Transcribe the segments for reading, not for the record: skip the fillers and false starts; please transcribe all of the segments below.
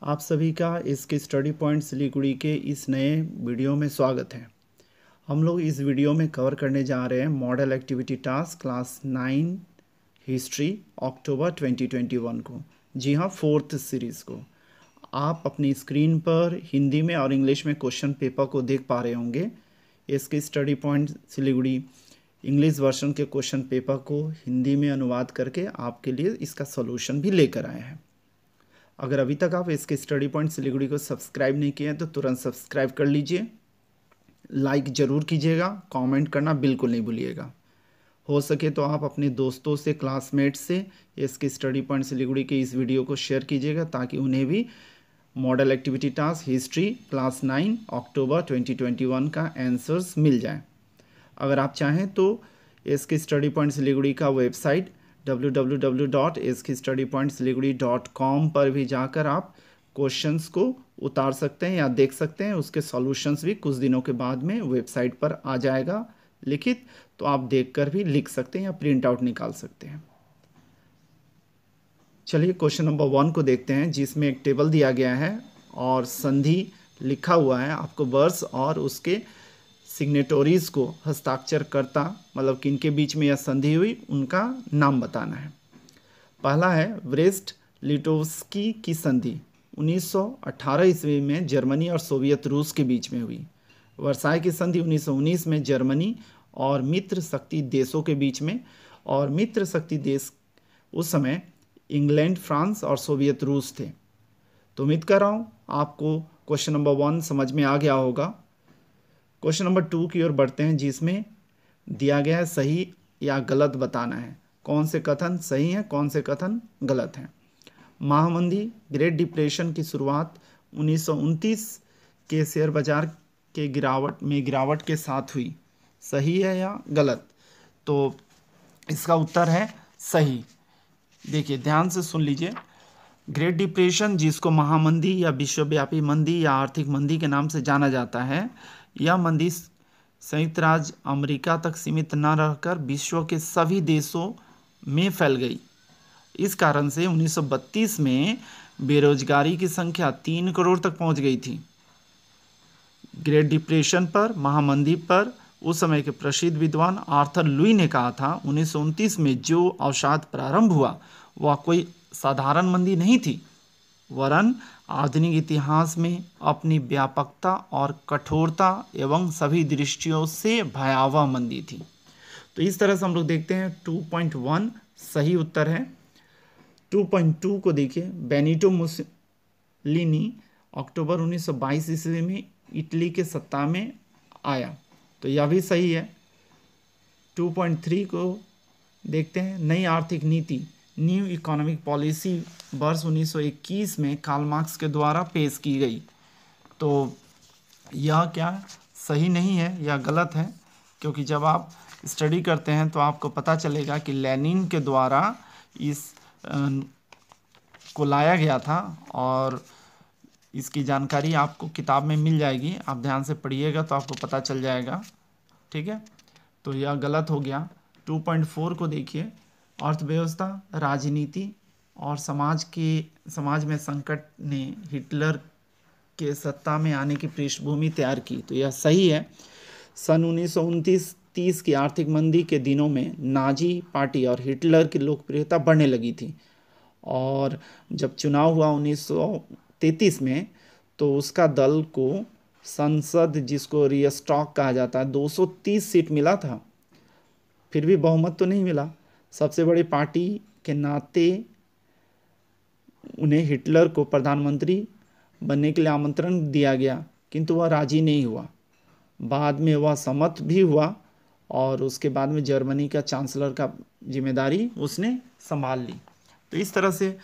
आप सभी का इसके स्टडी पॉइंट सिलीगुड़ी के इस नए वीडियो में स्वागत है। हम लोग इस वीडियो में कवर करने जा रहे हैं model activity task class 9 history अक्टूबर 2021 को। जी हाँ, फोर्थ सीरीज़ को। आप अपनी स्क्रीन पर हिंदी में और इंग्लिश में क्वेश्चन पेपर को देख पा रहे होंगे। इसके study point Siliguri English version के क्वेश्चन पेपर को हिंदी में अनुवाद करके आपके लिए इसका सॉल्यूशन भी लेकर आए हैं। अगर अभी तक आप इसके स्टडी पॉइंट सिलीगुड़ी को सब्सक्राइब नहीं किए हैं तो तुरंत सब्सक्राइब कर लीजिए, लाइक ज़रूर कीजिएगा, कमेंट करना बिल्कुल नहीं भूलिएगा। हो सके तो आप अपने दोस्तों से, क्लासमेट से इसके स्टडी पॉइंट सिलीगुड़ी के इस वीडियो को शेयर कीजिएगा ताकि उन्हें भी model activity task history class 9 अक्टूबर 2021 का आंसर्स मिल जाए। अगर आप चाहें तो इसके स्टडी पॉइंट सिलीगुड़ी का वेबसाइट www.skstudypointsiliguri.com पर भी जाकर आप क्वेश्चंस को उतार सकते हैं या देख सकते हैं। उसके सॉल्यूशंस भी कुछ दिनों के बाद में वेबसाइट पर आ जाएगा लिखित, तो आप देखकर भी लिख सकते हैं या प्रिंट आउट निकाल सकते हैं। चलिए क्वेश्चन नंबर 1 को देखते हैं, जिसमें एक टेबल दिया गया है और संधि लिखा हुआ है। आपको वर्ष और उसके सिग्नेटोरीज को हस्ताक्षरकर्ता मतलब किनके बीच में यह संधि हुई उनका नाम बताना है। पहला है ब्रेस्ट लिटोव्स्की की संधि 1918 ईस्वी में जर्मनी और सोवियत रूस के बीच में हुई। वर्साई की संधि 1919 में जर्मनी और मित्र शक्ति देशों के बीच में, और मित्र शक्ति देश उस समय इंग्लैंड, फ्रांस और सोवियत रूस थे। तो उम्मीद कर रहा हूँ आपको क्वेश्चन नंबर 1 समझ में आ गया होगा। क्वेश्चन नंबर 2 की ओर बढ़ते हैं, जिसमें दिया गया है सही या गलत बताना है। कौन से कथन सही हैं, कौन से कथन गलत हैं। महामंदी ग्रेट डिप्रेशन की शुरुआत 1929 के शेयर बाजार के गिरावट के साथ हुई। सही है या गलत? तो इसका उत्तर है सही। देखिए ध्यान से सुन लीजिए। ग्रेट डिप्रेशन, जिसको महामंदी या विश्वव्यापी मंदी या आर्थिक मंदी के नाम से जाना जाता है, यह मंदी संयुक्त राज्य अमेरिका तक सीमित न रहकर विश्व के सभी देशों में फैल गई। इस कारण से 1932 में बेरोजगारी की संख्या 3 करोड़ तक पहुंच गई थी। ग्रेट डिप्रेशन पर, महामंदी पर उस समय के प्रसिद्ध विद्वान आर्थर लुई ने कहा था 1929 में जो अवसाद प्रारंभ हुआ वह कोई साधारण मंदी नहीं थी, वरन आधुनिक इतिहास में अपनी व्यापकता और कठोरता एवं सभी दृष्टियों से भयावह मंदी थी। तो इस तरह से हम लोग देखते हैं 2.1 सही उत्तर है। 2.2 को देखिए। बेनिटो मुसोलिनी अक्टूबर 1922 ईस्वी में इटली के सत्ता में आया, तो यह भी सही है। 2.3 को देखते हैं। नई आर्थिक नीति न्यू इकोनॉमिक पॉलिसी वर्ष 1921 में कार्ल मार्क्स के द्वारा पेश की गई। तो यह क्या सही नहीं है, यह गलत है, क्योंकि जब आप स्टडी करते हैं तो आपको पता चलेगा कि लेनिन के द्वारा इस को लाया गया था और इसकी जानकारी आपको किताब में मिल जाएगी। आप ध्यान से पढ़िएगा तो आपको पता चल जाएगा। ठीक है, तो यह गलत हो गया। 2.4 को देखिए। अर्थव्यवस्था, राजनीति और समाज में संकट ने हिटलर के सत्ता में आने की पृष्ठभूमि तैयार की, तो यह सही है। सन 1929-30 की आर्थिक मंदी के दिनों में नाजी पार्टी और हिटलर की लोकप्रियता बढ़ने लगी थी, और जब चुनाव हुआ 1933 में तो उसका दल को संसद, जिसको रियस्टॉक कहा जाता है, 230 सीट मिला था, फिर भी बहुमत तो नहीं मिला। सबसे बड़ी पार्टी के नाते उन्हें हिटलर को प्रधानमंत्री बनने के लिए आमंत्रण दिया गया, किंतु वह राजी नहीं हुआ। बाद में वह सम्मत भी हुआ और उसके बाद में जर्मनी का चांसलर का जिम्मेदारी उसने संभाल ली। तो इस तरह से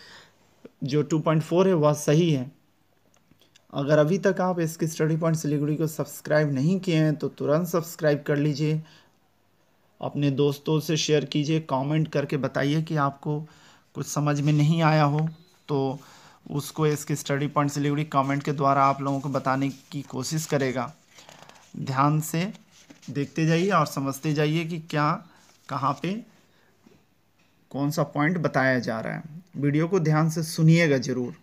जो 2.4 है वह सही है। अगर अभी तक आप इसके स्टडी पॉइंट सिलीगुड़ी को सब्सक्राइब नहीं किए हैं तो तुरंत सब्सक्राइब कर लीजिए, अपने दोस्तों से शेयर कीजिए, कमेंट करके बताइए कि आपको कुछ समझ में नहीं आया हो तो उसको इसके स्टडी पॉइंट सिलीगुड़ी कमेंट के द्वारा आप लोगों को बताने की कोशिश करेगा। ध्यान से देखते जाइए और समझते जाइए कि क्या कहाँ पे कौन सा पॉइंट बताया जा रहा है। वीडियो को ध्यान से सुनिएगा ज़रूर।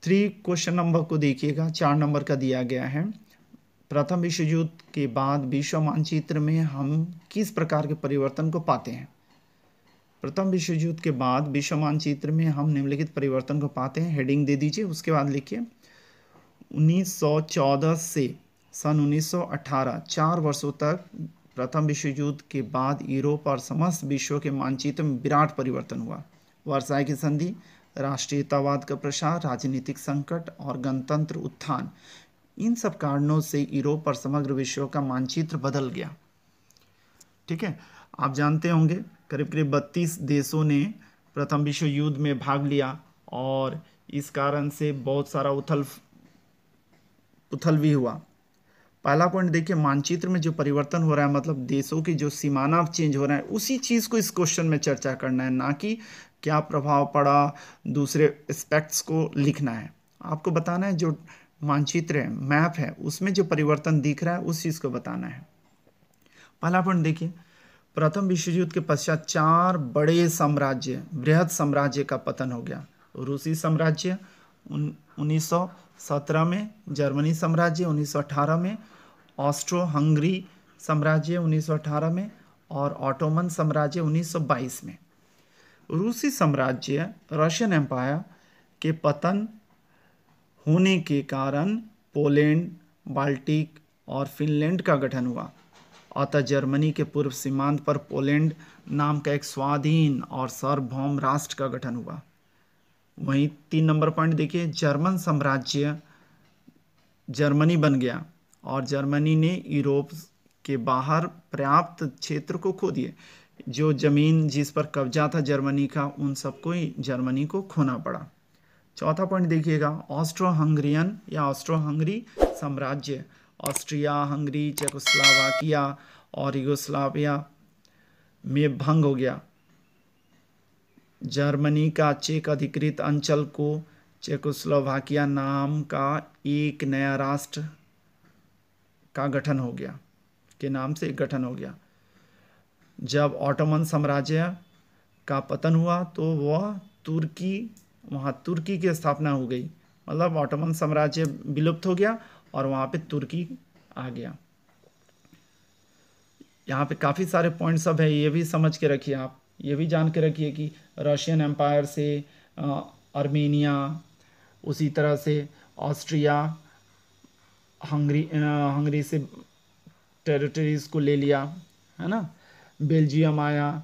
क्वेश्चन नंबर को देखिएगा, 4 नंबर का दिया गया है। प्रथम विश्व युद्ध के बाद विश्व मानचित्र में हम किस प्रकार के परिवर्तन को पाते हैं? प्रथम विश्व युद्ध के बाद विश्व मानचित्र में हम निम्नलिखित परिवर्तन को पाते हैं। हेडिंग दे दीजिए, उसके बाद लिखिए 1914 से सन 1918, 4 वर्षों तक प्रथम विश्व युद्ध के बाद यूरोप और समस्त विश्व के मानचित्र में विराट परिवर्तन हुआ। वर्साई की संधि, राष्ट्रीयतावाद का प्रसार, राजनीतिक संकट और गणतंत्र उत्थान, इन सब कारणों से यूरोप और समग्र विश्व का मानचित्र बदल गया। ठीक है, आप जानते होंगे करीब करीब 32 देशों ने प्रथम विश्व युद्ध में भाग लिया और इस कारण से बहुत सारा उथल भी हुआ। पहला पॉइंट देखिए, मानचित्र में जो परिवर्तन हो रहा है, मतलब देशों की जो सीमाना चेंज हो रहा है, उसी चीज़ को इस क्वेश्चन में चर्चा करना है, ना कि क्या प्रभाव पड़ा, दूसरे एस्पेक्ट्स को लिखना है। आपको बताना है जो मानचित्र है, मैप है, उसमें जो परिवर्तन दिख रहा है उस चीज़ को बताना है। पहला पॉइंट देखिए, प्रथम विश्व युद्ध के पश्चात 4 बड़े साम्राज्य, बृहद साम्राज्य का पतन हो गया। रूसी साम्राज्य 1917 में, जर्मनी साम्राज्य 1918 में, ऑस्ट्रो हंगरी साम्राज्य 1918 में और ऑटोमन साम्राज्य 1922 में। रूसी साम्राज्य, रशियन एम्पायर के पतन होने के कारण पोलैंड, बाल्टिक और फिनलैंड का गठन हुआ। अतः जर्मनी के पूर्व सीमांत पर पोलैंड नाम का एक स्वाधीन और सार्वभौम राष्ट्र का गठन हुआ। वहीं 3 नंबर पॉइंट देखिए, जर्मन साम्राज्य जर्मनी बन गया और जर्मनी ने यूरोप के बाहर पर्याप्त क्षेत्र को खो दिए। जो जमीन जिस पर कब्जा था जर्मनी का, उन सबको ही जर्मनी को खोना पड़ा। चौथा पॉइंट देखिएगा, ऑस्ट्रो हंगरियन या ऑस्ट्रो हंगरी साम्राज्य ऑस्ट्रिया, हंगरी, चेकोस्लोवाकिया और यूगोस्लाविया में भंग हो गया। जर्मनी का चेक अधिकृत अंचल को चेकोस्लोवाकिया नाम का एक नया राष्ट्र का गठन हो गया, के नाम से एक गठन हो गया। जब ऑटोमन साम्राज्य का पतन हुआ तो वहाँ तुर्की की स्थापना हो गई, मतलब ऑटोमन साम्राज्य विलुप्त हो गया और वहाँ पे तुर्की आ गया। यहाँ पे काफ़ी सारे पॉइंट्स सब है, ये भी समझ के रखिए आप, ये भी जान के रखिए कि रशियन एम्पायर से आर्मेनिया, उसी तरह से ऑस्ट्रिया हंगरी से टेरिटरीज को ले लिया, है ना, बेल्जियम आया,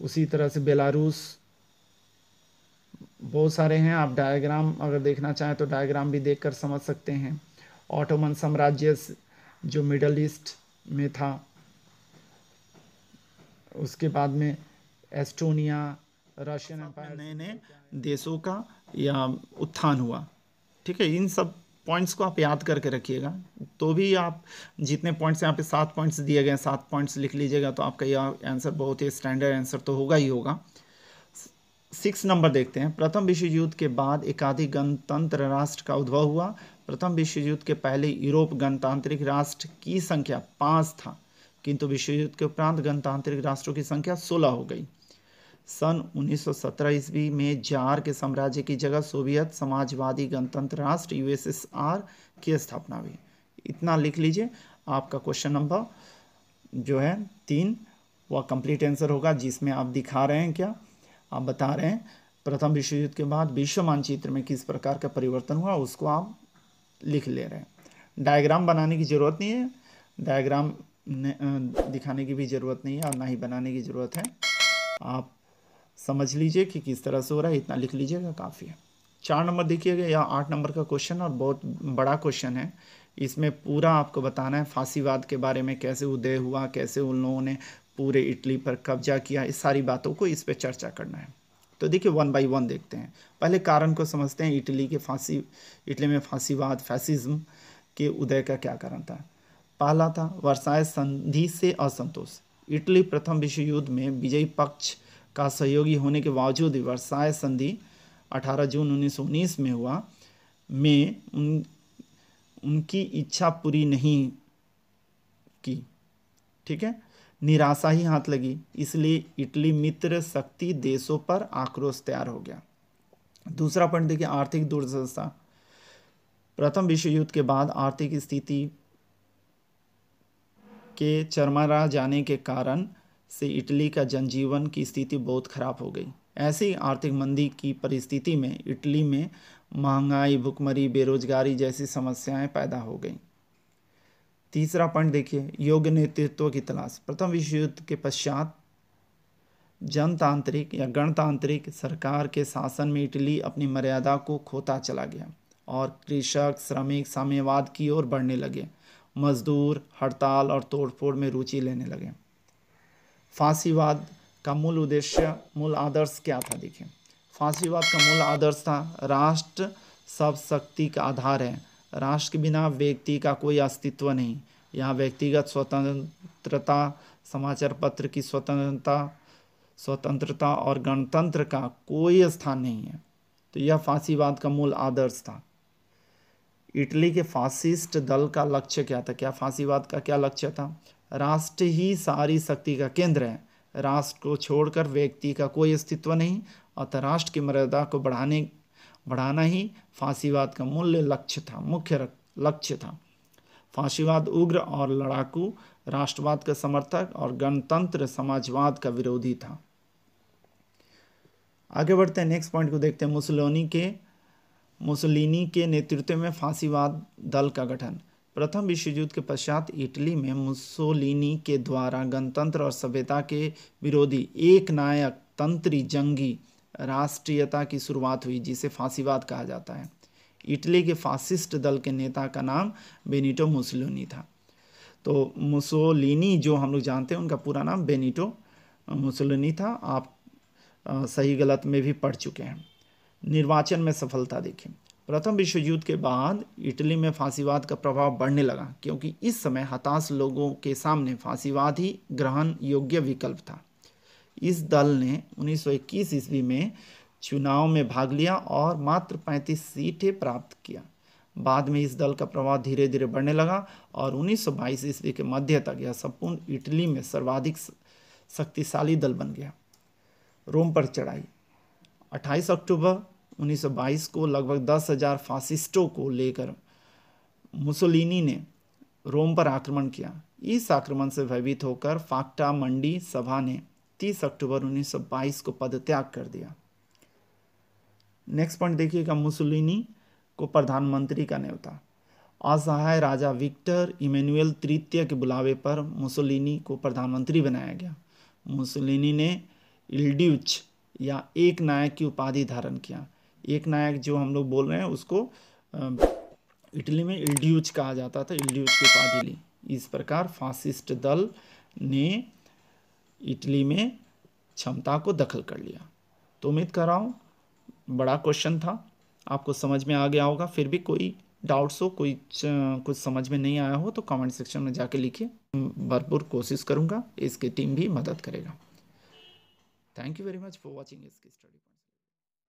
उसी तरह से बेलारूस, बहुत सारे हैं। आप डायग्राम अगर देखना चाहें तो डायग्राम भी देखकर समझ सकते हैं। ऑटोमन साम्राज्य जो मिडल ईस्ट में था, उसके बाद में एस्टोनिया, रशियन एम्पायर, नए नए देशों का या उत्थान हुआ। ठीक है, इन सब पॉइंट्स को आप याद करके रखिएगा। तो भी आप जितने पॉइंट्स यहाँ पे 7 पॉइंट्स दिए गए हैं, 7 पॉइंट्स लिख लीजिएगा तो आपका यह आंसर बहुत ही स्टैंडर्ड आंसर तो होगा ही होगा। 6 नंबर देखते हैं, प्रथम विश्व युद्ध के बाद एकाधिक गणतंत्र राष्ट्र का उद्भव हुआ। प्रथम विश्व युद्ध के पहले यूरोप गणतांत्रिक राष्ट्र की संख्या 5 था, किंतु विश्व युद्ध के उपरांत गणतांत्रिक राष्ट्रों की संख्या 16 हो गई। सन 1917 ईस्वी में जार के साम्राज्य की जगह सोवियत समाजवादी गणतंत्र राष्ट्र यूएसएसआर की स्थापना हुई। इतना लिख लीजिए, आपका क्वेश्चन नंबर जो है 3 वह कंप्लीट आंसर होगा, जिसमें आप दिखा रहे हैं, क्या आप बता रहे हैं प्रथम विश्व युद्ध के बाद विश्व मानचित्र में किस प्रकार का परिवर्तन हुआ, उसको आप लिख ले रहे हैं। डायग्राम बनाने की ज़रूरत नहीं है, डायग्राम दिखाने की भी ज़रूरत नहीं है और ना ही बनाने की ज़रूरत है। आप समझ लीजिए कि किस तरह से हो रहा है, इतना लिख लीजिएगा काफ़ी है। 4 नंबर देखिएगा, या 8 नंबर का क्वेश्चन और बहुत बड़ा क्वेश्चन है। इसमें पूरा आपको बताना है फांसीवाद के बारे में, कैसे उदय हुआ, कैसे उन लोगों ने पूरे इटली पर कब्जा किया, इस सारी बातों को इस पर चर्चा करना है। तो देखिए 1 बाय 1 देखते हैं। पहले कारण को समझते हैं, इटली में फांसीवाद, फैसिज्म के उदय का क्या कारण था। पहला था वर्साय संधि से असंतोष। इटली प्रथम विश्व युद्ध में विजयी पक्ष का सहयोगी होने के बावजूद वर्साय संधि 18 जून 1919 में हुआ में उनकी इच्छा पूरी नहीं की। ठीक है, निराशा ही हाथ लगी, इसलिए इटली मित्र शक्ति देशों पर आक्रोश तैयार हो गया। दूसरा पॉइंट देखिए, आर्थिक दुर्दशा। प्रथम विश्व युद्ध के बाद आर्थिक स्थिति के चरमरा जाने के कारण से इटली का जनजीवन की स्थिति बहुत खराब हो गई। ऐसी आर्थिक मंदी की परिस्थिति में इटली में महंगाई, भुखमरी, बेरोजगारी जैसी समस्याएं पैदा हो गईं। तीसरा पॉइंट देखिए, योग्य नेतृत्व की तलाश। प्रथम विश्व युद्ध के पश्चात जनतांत्रिक या गणतांत्रिक सरकार के शासन में इटली अपनी मर्यादा को खोता चला गया और कृषक, श्रमिक साम्यवाद की ओर बढ़ने लगे। मजदूर हड़ताल और तोड़फोड़ में रुचि लेने लगे। फांसीवाद का मूल उद्देश्य, मूल आदर्श क्या था? देखिए, फांसीवाद का मूल आदर्श था राष्ट्र सब शक्ति का आधार है, राष्ट्र के बिना व्यक्ति का कोई अस्तित्व नहीं, यहाँ व्यक्तिगत स्वतंत्रता, समाचार पत्र की स्वतंत्रता और गणतंत्र का कोई स्थान नहीं है। तो यह फांसीवाद का मूल आदर्श था। इटली के फासिस्ट दल का लक्ष्य क्या था? क्या फांसीवाद का क्या लक्ष्य था? राष्ट्र ही सारी शक्ति का केंद्र है, राष्ट्र को छोड़कर व्यक्ति का कोई अस्तित्व नहीं, अतः राष्ट्र की मर्यादा को बढ़ाना ही फांसीवाद का मूल लक्ष्य था, मुख्य लक्ष्य था। फांसीवाद उग्र और लड़ाकू राष्ट्रवाद का समर्थक और गणतंत्र समाजवाद का विरोधी था। आगे बढ़ते हैं, नेक्स्ट पॉइंट को देखते हैं। मुसोलिनी के नेतृत्व में फांसीवाद दल का गठन। प्रथम विश्व युद्ध के पश्चात इटली में मुसोलिनी के द्वारा गणतंत्र और सभ्यता के विरोधी एक नायक तंत्री जंगी राष्ट्रीयता की शुरुआत हुई, जिसे फांसीवाद कहा जाता है। इटली के फासिस्ट दल के नेता का नाम बेनिटो मुसोलिनी था। तो मुसोलिनी जो हम लोग जानते हैं, उनका पूरा नाम बेनिटो मुसोलिनी था। आप सही गलत में भी पढ़ चुके हैं। निर्वाचन में सफलता देखिए। प्रथम विश्व युद्ध के बाद इटली में फांसीवाद का प्रभाव बढ़ने लगा, क्योंकि इस समय हताश लोगों के सामने फांसीवाद ही ग्रहण योग्य विकल्प था। इस दल ने 1921 ईस्वी में चुनाव में भाग लिया और मात्र 35 सीटें प्राप्त किया। बाद में इस दल का प्रभाव धीरे धीरे बढ़ने लगा और 1922 ईस्वी के मध्य तक यह संपूर्ण इटली में सर्वाधिक शक्तिशाली दल बन गया। रोम पर चढ़ाई। 28 अक्टूबर 1922 को लगभग 10,000 फासिस्टों को लेकर मुसोलिनी ने रोम पर आक्रमण किया। इस आक्रमण से भयभीत होकर फाक्टा मंडी सभा ने 30 अक्टूबर 1922 को पदत्याग कर दिया। नेक्स्ट पॉइंट देखिएगा, मुसोलिनी को प्रधानमंत्री का न्योता। असहाय राजा विक्टर इमैनुएल तृतीय के बुलावे पर मुसोलिनी को प्रधानमंत्री बनाया गया। मुसोलिनी ने इल्ड्यूच या एक नायक की उपाधि धारण किया। एक नायक जो हम लोग बोल रहे हैं उसको इटली में इल्ड्यूच कहा जाता था, इल्ड्यूच की उपाधि ली। इस प्रकार फासिस्ट दल ने इटली में क्षमता को दखल कर लिया। तो उम्मीद कर रहा हूँ बड़ा क्वेश्चन था, आपको समझ में आ गया होगा। फिर भी कोई डाउट्स हो, कोई कुछ समझ में नहीं आया हो तो कमेंट सेक्शन में जाके लिखिए, भरपूर कोशिश करूँगा, इसकी टीम भी मदद करेगा। Thank you very much for watching इसकी स्टडी।